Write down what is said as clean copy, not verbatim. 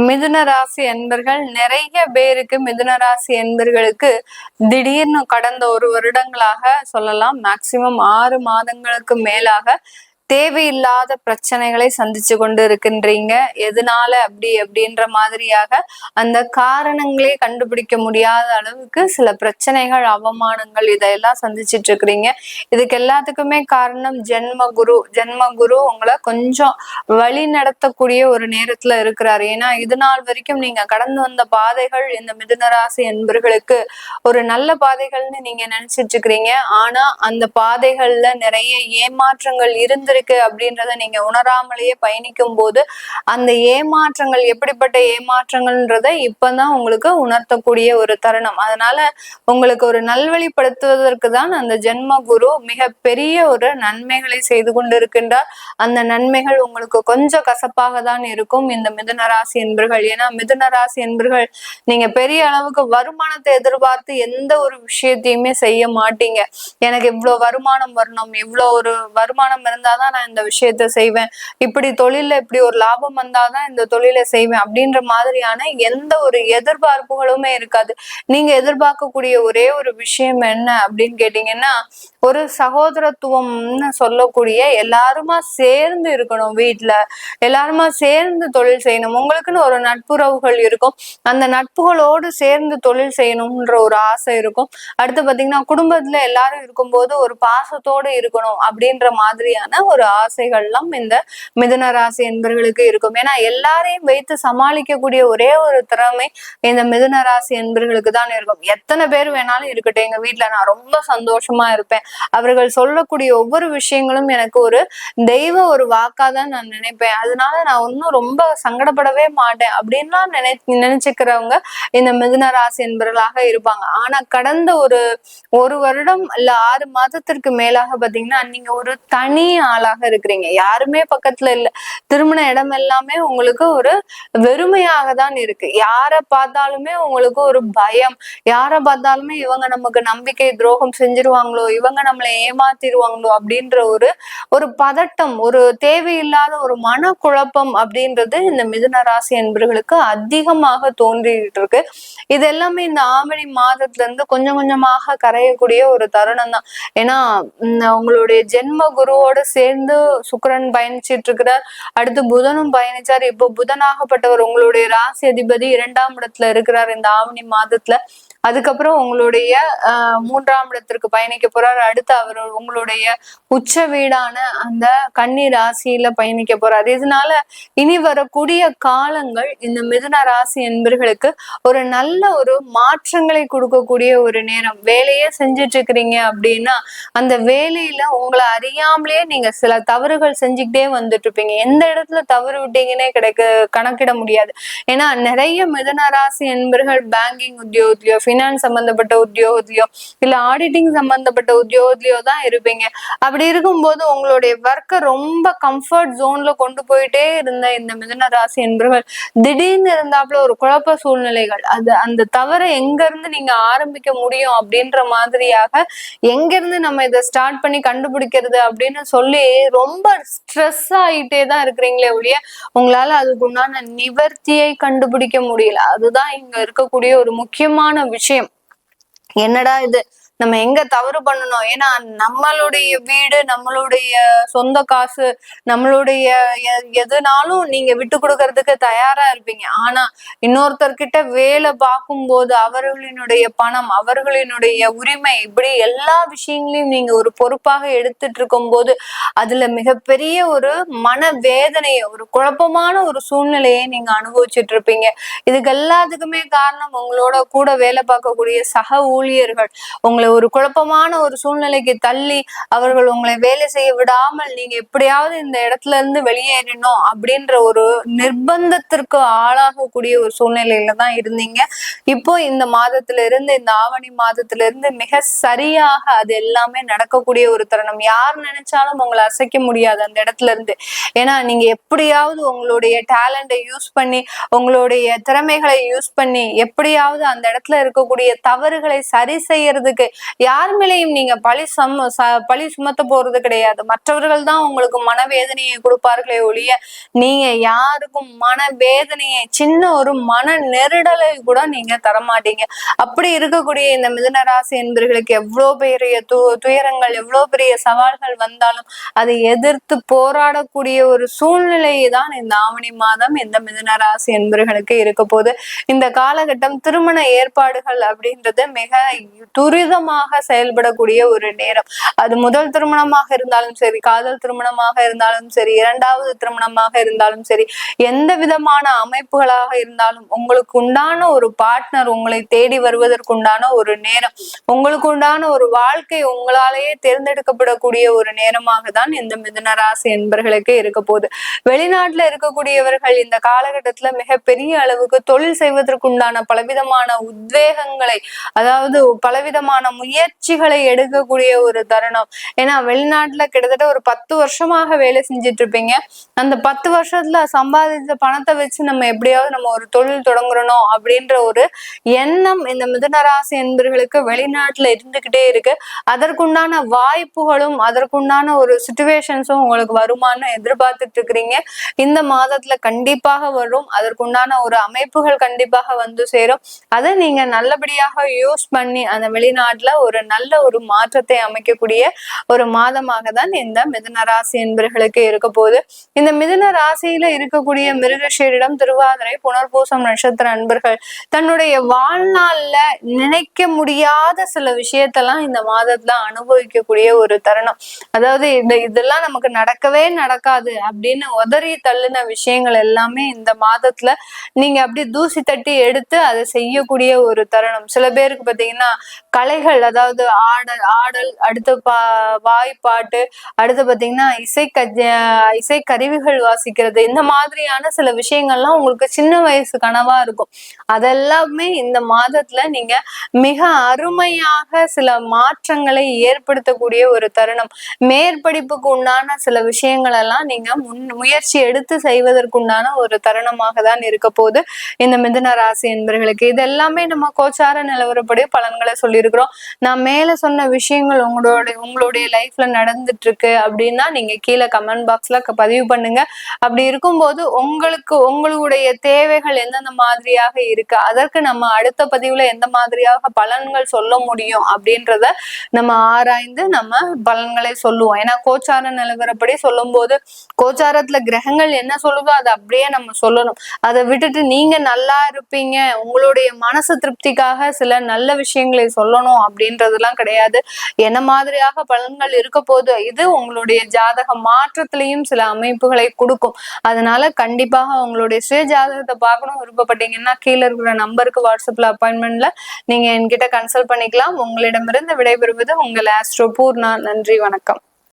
மிதுன ராசி அன்பர்கள் நிறைய பேருக்கு மிதுன ராசி அன்பர்களுக்கு திடீர்னு கடந்த ஒரு வருடங்களாக சொல்லலாம், மேக்சிமம் 6 மாதங்களுக்கு மேலாக தேவையில்லாத பிரச்சனைகளை சந்திச்சு கொண்டு இருக்கின்றீங்க. எதனால அப்படின்ற மாதிரியாக அந்த காரணங்களே கண்டுபிடிக்க முடியாத அளவுக்கு சில பிரச்சனைகள், அவமானங்கள் இதெல்லாம் சந்திச்சிட்டு இருக்கிறீங்க. இதுக்கு எல்லாத்துக்குமே காரணம் ஜென்மகுரு உங்களை கொஞ்சம் வழி நடத்தக்கூடிய ஒரு நேரத்துல இருக்கிறாரு. ஏன்னா இது நாள் வரைக்கும் நீங்க கடந்து வந்த பாதைகள் இந்த மிதுனராசி என்பர்களுக்கு ஒரு நல்ல பாதைகள்னு நீங்க நினைச்சிட்டு இருக்கிறீங்க. ஆனா அந்த பாதைகள்ல நிறைய ஏமாற்றங்கள் இருந்திருக்கு அப்படின்றத நீங்க உணராமலேயே பயணிக்கும் போது அந்த ஏமாற்றங்கள் எப்படிப்பட்ட ஏமாற்றங்கள்ன்றத இப்பதான் உங்களுக்கு உணர்த்தக்கூடிய ஒரு தருணம். அதனால உங்களுக்கு ஒரு நல்வழிப்படுத்துவதற்கு தான் அந்த ஜென்ம குரு மிக பெரிய ஒரு நன்மைகளை செய்து கொண்டிருக்கின்றார். அந்த நன்மைகள் உங்களுக்கு கொஞ்சம் கசப்பாக தான் இருக்கும் இந்த மிதுன ராசி என்பர்கள். ஏன்னா மிதுன ராசி என்பர்கள் நீங்க பெரிய அளவுக்கு வருமானத்தை எதிர்பார்த்து எந்த ஒரு விஷயத்தையுமே செய்ய மாட்டீங்க. எனக்கு இவ்வளவு வருமானம் வரணும், இவ்வளவு ஒரு வருமானம் இருந்தாதான் நான் இந்த விஷயத்த செய்வேன், இப்படி தொழில இப்படி ஒரு லாபம் வந்தாதான் இந்த தொழிலை செய்வேன் அப்படின்ற மாதிரியான எந்த ஒரு எதிர்பார்ப்புகளுமே இருக்காது. நீங்க எதிர்பார்க்கக்கூடிய ஒரே ஒரு விஷயம் என்ன அப்படின்னு கேட்டீங்கன்னா, ஒரு சகோதரத்துவம்னு சொல்லக்கூடிய எல்லாருமா சேர்ந்து இருக்கணும், வீட்டுல எல்லாருமா சேர்ந்து தொழில் செய்யணும், உங்களுக்குன்னு ஒரு நட்புறவுகள் இருக்கும், அந்த நட்புகளோடு சேர்ந்து தொழில் செய்யணும்ன்ற ஒரு ஆசை இருக்கும். அடுத்து பாத்தீங்கன்னா குடும்பத்துல எல்லாரும் இருக்கும்போது ஒரு பாசத்தோடு இருக்கணும் அப்படின்ற மாதிரியான ஒரு ஆசைகள்லாம் இந்த மிதுன ராசி என்பர்களுக்கு இருக்கும். ஏன்னா எல்லாரையும் வைத்து சமாளிக்கக்கூடிய ஒரே ஒரு திறமை இந்த மிதுன ராசி என்பர்களுக்கு தான் இருக்கும். எத்தனை பேர் வேணாலும் இருக்கட்டும், எங்க வீட்டுல நான் ரொம்ப சந்தோஷமா இருப்பேன், அவர்கள் சொல்லக்கூடிய ஒவ்வொரு விஷயங்களும் எனக்கு ஒரு தெய்வ ஒரு வாக்காதான் நான் நினைப்பேன், அதனால நான் ஒன்னும் ரொம்ப சங்கடப்படவே மாட்டேன் அப்படின்லாம் நினைச்சுக்கிறவங்க இந்த மிதுன ராசி என்பவர்களாக இருப்பாங்க. ஆனா கடந்த ஒரு வருடம் இல்ல 6 மாதத்திற்கு மேலாக பாத்தீங்கன்னா நீங்க ஒரு தனி ஆளாக இருக்கிறீங்க, யாருமே பக்கத்துல இல்ல. திருமண இடம் எல்லாமே உங்களுக்கு ஒரு வெறுமையாக தான் இருக்கு. யாரை பார்த்தாலுமே உங்களுக்கு ஒரு பயம், யாரை பார்த்தாலுமே இவங்க நமக்கு நம்பிக்கை துரோகம் செஞ்சிருவாங்களோ, இவங்க நம்மளை ஏமாத்திருவாங்களோ அப்படின்ற ஒரு பதட்டம், ஒரு தேவையில்லாத ஒரு மனக்குழப்பம் அப்படின்றது இந்த மிதுன ராசி என்பவர்களுக்கு அதிகமாக தோன்றிட்டு இருக்கு. இது எல்லாமே இந்த ஆவணி மாதத்துல இருந்து கொஞ்சம் கொஞ்சமாக கரையக்கூடிய ஒரு தருணம் தான். ஏன்னா உங்களுடைய ஜென்ம குருவோட சேர்ந்து சுக்கிரன் பயணிச்சிட்டு இருக்கிறார், அடுத்து புதனும் பயணிச்சார். இப்போ புதனாகப்பட்டவர் உங்களுடைய ராசி அதிபதி 2ஆம் இடத்துல இருக்கிறார் இந்த ஆவணி மாதத்துல. அதுக்கப்புறம் உங்களுடைய 3ஆம் இடத்திற்கு பயணிக்க போறார். அடுத்து அவர் உங்களுடைய உச்ச வீடான அந்த கன்னி ராசியில பயணிக்க போறார். இதனால இனி வரக்கூடிய காலங்கள் இந்த மிதுன ராசி என்பர்களுக்கு ஒரு நல்ல ஒரு மாற்றங்களை கொடுக்கக்கூடிய ஒரு நேரம். வேலையே செஞ்சுட்டு இருக்கிறீங்க அப்படின்னா அந்த வேலையில உங்களை அறியாமலே நீங்க சில தவறுகள் செஞ்சுக்கிட்டே வந்துட்டு இருப்பீங்க. எந்த இடத்துல தவறு விட்டீங்கன்னே கணக்கிட முடியாது. ஏன்னா நிறைய மிதுன ராசி என்பர்கள் பேங்கிங் உத்தியோகத்திலயோ, பினான்ஸ் சம்பந்தப்பட்ட உத்தியோகத்திலயோ, இல்ல ஆடிட்டிங் சம்பந்தப்பட்ட உத்தியோகத்திலயோ தான் இருப்பீங்க. அப்படி இருக்கும்போது உங்களுடைய ஒர்க்கை ரொம்ப கம்ஃபர்ட் ஜோன்ல கொண்டு போயிட்டே இருந்த இந்த மிதுன ராசி என்பர்கள் திடீர்னு இருந்தாப்புல ஒரு குழப்ப சூழ்நிலைகள், அந்த தவறை எங்க இருந்து நீங்க ஆரம்பிக்க முடியும் அப்படின்ற மாதிரியாக எங்க இருந்து நம்ம இதை ஸ்டார்ட் பண்ணி கண்டுபிடிக்கிறது அப்படின்னு சொல்லி ரொம்ப ஸ்ட்ரெஸ் ஆகிட்டே தான் இருக்கிறீங்களே ஒழிய உங்களால அதுக்கு உண்டான நிவர்த்தியை கண்டுபிடிக்க முடியல. அதுதான் இங்க இருக்கக்கூடிய ஒரு முக்கியமான விஷயம். என்னடா இது, நம்ம எங்க தவறு பண்ணணும்? ஏன்னா நம்மளுடைய வீடு, நம்மளுடைய சொந்த காசு, நம்மளுடைய எதுனாலும் நீங்க விட்டு கொடுக்கறதுக்கு தயாரா இருப்பீங்க. ஆனா இன்னொருத்தர்கிட்ட வேலை பார்க்கும்போது அவர்களினுடைய பணம், அவர்களினுடைய உரிமை, இப்படி எல்லா விஷயங்களையும் நீங்க ஒரு பொறுப்பாக எடுத்துட்டு இருக்கும் போது அதுல மிகப்பெரிய ஒரு மன வேதனையை, ஒரு குழப்பமான ஒரு சூழ்நிலையை நீங்க அனுபவிச்சுட்டு இருப்பீங்க. இதுக்கு எல்லாத்துக்குமே காரணம் உங்களோட கூட வேலை பார்க்கக்கூடிய சக ஊழியர்கள் உங்களை ஒரு குழப்பமான ஒரு சூழ்நிலைக்கு தள்ளி அவர்கள் உங்களை வேலை செய்ய விடாமல் நீங்க எப்படியாவது இந்த இடத்துல இருந்து வெளியேறணும் அப்படின்ற ஒரு நிர்பந்தத்திற்கு ஆளாகக்கூடிய ஒரு சூழ்நிலையில தான் இருந்தீங்க. இப்போ இந்த மாதத்துல இருந்து, இந்த ஆவணி மாதத்துல இருந்து மிக சரியாக அது எல்லாமே நடக்கக்கூடிய ஒரு தருணம். யார் நினைச்சாலும் உங்களை அசைக்க முடியாது அந்த இடத்துல இருந்து. ஏன்னா நீங்க எப்படியாவது உங்களுடைய டேலண்டை யூஸ் பண்ணி, உங்களுடைய திறமைகளை யூஸ் பண்ணி எப்படியாவது அந்த இடத்துல இருக்கக்கூடிய தவறுகளை சரி செய்யறதுக்கு யார் மேலேயும் நீங்க பழி சுமத்த போறது கிடையாது. மற்றவர்கள் தான் உங்களுக்கு மனவேதனையை கொடுப்பார்களே ஒழிய நீங்க யாருக்கும் மனவேதனையை, சின்ன ஒரு மன நெருடலை கூட நீங்க தரமாட்டீங்க. அப்படி இருக்கக்கூடிய இந்த மிதுன ராசி என்பவர்களுக்கு எவ்வளவு பெரிய துயரங்கள், எவ்வளவு பெரிய சவால்கள் வந்தாலும் அதை எதிர்த்து போராடக்கூடிய ஒரு சூழ்நிலை தான் இந்த ஆவணி மாதம் இந்த மிதுன ராசி என்பவர்களுக்கு இருக்க போது. இந்த காலகட்டம் திருமண ஏற்பாடுகள் அப்படின்றது மிக துரிதமாக செயல்படக்கூடிய ஒரு நேரம். அது முதல் திருமணமாக இருந்தாலும் சரி, காதல் திருமணமாக இருந்தாலும் சரி, இரண்டாவது திருமணமாக இருந்தாலும் சரி, எந்த விதமான அமைப்புகளாக இருந்தாலும் உங்களுக்கு உண்டான ஒரு பார்ட்னர் உங்களை தேடி வருவதற்குண்டான ஒரு நேரம், உங்களுக்கு உண்டான ஒரு வாழ்க்கை உங்களாலேயே தேர்ந்தெடுக்கப்படக்கூடிய ஒரு நேரமாக தான் இந்த மிதுன ராசி என்பர்களுக்கு இருக்க போகுது. வெளிநாட்டுல இருக்கக்கூடியவர்கள் இந்த காலகட்டத்துல மிகப்பெரிய அளவுக்கு தொழில் செய்வதற்குண்டான பலவிதமான உத்வேகங்களை, அதாவது பலவிதமான முயற்சிகளை எடுக்கக்கூடிய ஒரு தருணம். ஏன்னா வெளிநாட்டுல கிட்டத்தட்ட ஒரு 10 வருஷமாக வேலை செஞ்சுட்டு இருப்பீங்க. அந்த 10 வருஷத்துல சம்பாதிச்ச பணத்தை வச்சு நம்ம எப்படியாவது நம்ம ஒரு தொழில் தொடங்குறோம் அப்படின்ற ஒரு எண்ணம் இந்த மிதுன ராசி என்பவர்களுக்கு வெளிநாட்டுல இருந்துகிட்டே இருக்கு. அதற்குண்டான வாய்ப்புகளும் அதற்குண்டான ஒரு சிச்சுவேஷன்ஸும் உங்களுக்கு வருமானு எதிர்பார்த்துட்டு இருக்கிறீங்க. இந்த மாதத்துல கண்டிப்பாக வரும். அதற்குண்டான ஒரு அமைப்புகள் கண்டிப்பாக வந்து சேரும். அதை நீங்க நல்லபடியாக யூஸ் பண்ணி அந்த வெளிநாட்டுல ஒரு நல்ல ஒரு மாற்றத்தை அமைக்கக்கூடிய ஒரு மாதமாக தான் இந்த மிதுன ராசி என்பவர்களுக்கு இருக்க போகுது. இந்த மிதுன ராசியில இருக்கக்கூடிய மிருகஷீரிடம், திருவாதிரை, புனர்பூசம் நட்சத்திர அன்பர்கள் தன்னுடைய வாழ்நாள்ல நினைக்க முடியாத சில விஷயத்தெல்லாம் இந்த மாதத்துல அனுபவிக்கக்கூடிய ஒரு தருணம். அதாவது இதெல்லாம் நமக்கு நடக்கவே நடக்காது அப்படின்னு உதறி தள்ளின விஷயங்கள் எல்லாமே இந்த மாதத்துல நீங்க அப்படி தூசி தட்டி எடுத்து அதை செய்யக்கூடிய ஒரு தருணம். சில பேருக்கு பாத்தீங்கன்னா கலைகள், அதாவது ஆடல், அடுத்து வாய்ப்பாட்டு, அடுத்து பாத்தீங்கன்னா இசை கருவிகள் வாசிக்கிறது, இந்த மாதிரியான சில விஷயங்கள்லாம் உங்களுக்கு சின்ன வயசு கனவா இருக்கும். அதெல்லாமே இந்த மாதத்துல நீங்க மிக அருமையாக சில மாற்றங்களை ஏற்படுத்தக்கூடிய ஒரு தருணம். மேற்படிப்புக்கு உண்டான சில விஷயங்கள் எல்லாம் நீங்க முயற்சி எடுத்து செய்வதற்குண்டான ஒரு தருணமாக தான் இருக்க போது இந்த மிதுன ராசி என்பவர்களுக்கு. இது எல்லாமே நம்ம கோச்சார நிலவரப்படி பலன்களை சொல்லியிருக்கிறோம். நான் மேல சொன்ன விஷயங்கள் உங்களுடைய லைஃப்ல நடந்துட்டு இருக்கு அப்படின்னா நீங்க கீழே கமெண்ட் பாக்ஸ்ல பதிவு பண்ணுங்க. அப்படி இருக்கும்போது உங்களுடைய தேவைகள் எந்தெந்த மாதிரியாக இருக்கு, அதற்கு நம்ம அடுத்த பதிவுல எந்த மாதிரியாக பலன்கள் சொல்ல முடியும் அப்படின்றத நம்ம ஆராய்ந்து நம்ம பலன்களை சொல்லுவோம். ஏன்னா கோச்சார நிலவரப்படி சொல்லும் போது கோச்சாரத்துல கிரகங்கள் என்ன சொல்லுதோ அதை அப்படியே நம்ம சொல்லணும். அதை விட்டுட்டு நீங்க நல்லா இருப்பீங்க, உங்களுடைய மனசு திருப்திக்காக சில நல்ல விஷயங்களை சொல்லணும் அப்படின்றதுலாம் கிடையாது. என்ன மாதிரியாக பலன்கள் இருக்க போது இது உங்களுடைய ஜாதக மாற்றத்திலையும் சில அமைப்புகளை கொடுக்கும். அதனால கண்டிப்பாக உங்களுடைய சுய ஜாதகத்தை பார்க்கணும் விருப்பப்பட்டீங்கன்னா கீழே இருக்கிற நம்பருக்கு வாட்ஸ்அப்ல அப்பாயின்மெண்ட்ல நீங்க என்கிட்ட கன்சல்ட் பண்ணிக்கலாம். உங்களிடமிருந்து விடைபெறுவது உங்கள் ஆஸ்ட்ரோ பூர்ணா. நன்றி, வணக்கம்.